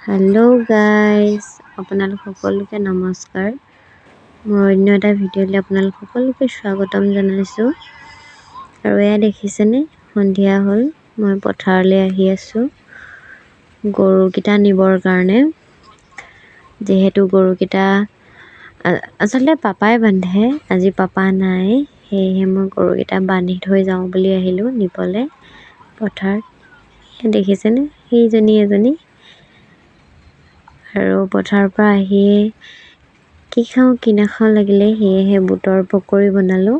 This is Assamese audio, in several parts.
হেল্ল' গাইজ, আপোনালোক সকলোকে নমস্কাৰ। মোৰ অন্য এটা ভিডিঅ'লৈ আপোনালোক সকলোকে স্বাগতম জনাইছোঁ। আৰু এয়া দেখিছেনে, সন্ধিয়া হ'ল, মই পথাৰলৈ আহি আছোঁ গৰুকেইটা নিবৰ কাৰণে। যিহেতু গৰুকেইটা আচলতে পাপাই বান্ধে, আজি পাপা নাই, সেয়েহে মই গৰুকেইটা বান্ধি থৈ যাওঁ বুলি আহিলোঁ নিবলৈ পথাৰত। দেখিছেনে, সেইজনী এজনী। আৰু পথাৰৰ পৰা আহিয়ে কি খাওঁ কি নাখাওঁ লাগিলে, সেয়েহে বুটৰ পকৰি বনালোঁ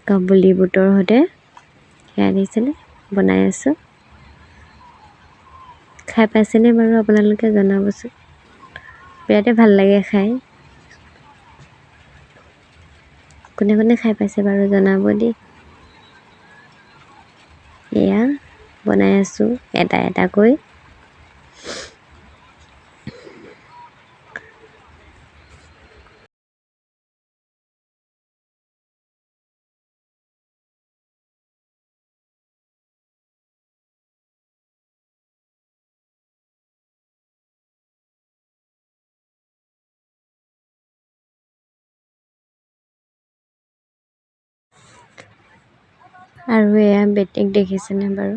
কাবুলী বুটৰ সৈতে। সেয়া দিছিলে বনাই আছোঁ। খাই পাইছেনে বাৰু আপোনালোকে জনাবচোন, বিৰাটেই ভাল লাগে খাই। কোনে কোনে খাই পাইছে বাৰু জনাব দেই। এয়া বনাই আছোঁ এটা এটাকৈ। আৰু এয়া বেটীক দেখিছেনে বাৰু,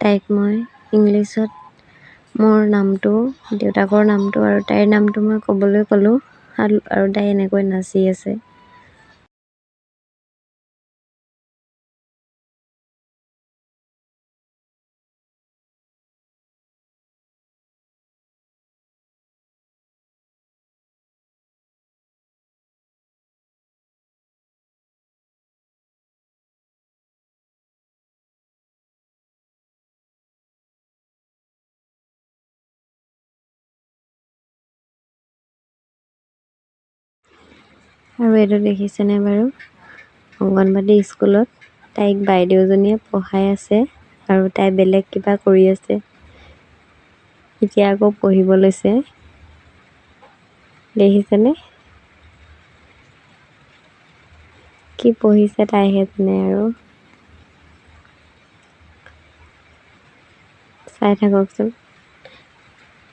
তাইক মই ইংলিছত মোৰ নামটো, দেউতাকৰ নামটো আৰু তাইৰ নামটো মই ক'বলৈ ক'লোঁ, আৰু তাই এনেকৈ নাচি আছে। আৰু এইটো দেখিছেনে বাৰু, অংগনবাদী স্কুলত তাইক বাইদেউজনীয়ে পঢ়াই আছে আৰু তাই বেলেগ কিবা কৰি আছে। এতিয়া আকৌ পঢ়িব লৈছে, দেখিছেনে কি পঢ়িছে তাইহে জানে। আৰু চাই থাককচোন,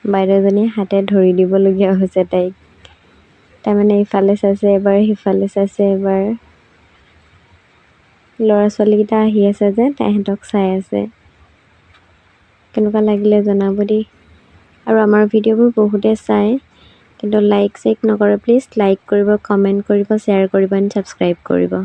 বাইদেউজনীয়ে হাতে ধৰি দিবলগীয়া হৈছে তাইক। তাৰমানে ইফালে চাইছে এবাৰ, সিফালে চাইছে এবাৰ। ল'ৰা ছোৱালীকেইটা আহি আছে যে, তাইহঁতক চাই আছে। কেনেকুৱা লাগিলে জনাব দেই। আৰু আমাৰ ভিডিঅ'বোৰ বহুতে চায়, কিন্তু লাইক চাইক নকৰে। প্লিজ লাইক কৰিব, কমেণ্ট কৰিব, শ্বেয়াৰ কৰিব এণ্ড ছাবস্ক্ৰাইব কৰিব।